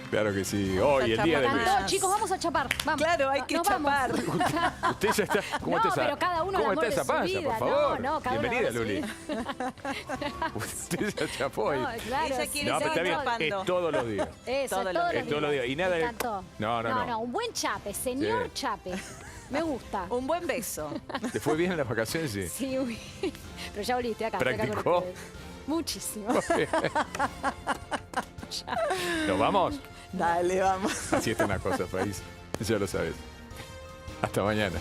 Claro que sí. Hoy, el día de chapar. Luis. Cantó, chicos, vamos a chapar. Vamos. Claro, hay que Nos vamos. chapar. Usted ya está. ¿Cómo No, está esa, pero cada uno ¿cómo el amor está esa de su panza, vida. por favor? No, cada uno Bienvenida, el amor de Luli. su Usted ya chapó hoy. No, claro. Ella quiere No, pero está seguir bien. chapando. Es todos los días. Eso, Todos todos los los Es todos los días. Y nada Me de. encantó. No. Un buen chape, señor Sí. chape. Me gusta. Un buen beso. ¿Te fue bien en las vacaciones? Sí. Sí, uy. Pero ya volviste acá. estoy acá con ¿Practicó? ustedes. Muchísimo. ¿Nos vamos? Dale, vamos. Así están las cosas, país. Ya lo sabes. Hasta mañana.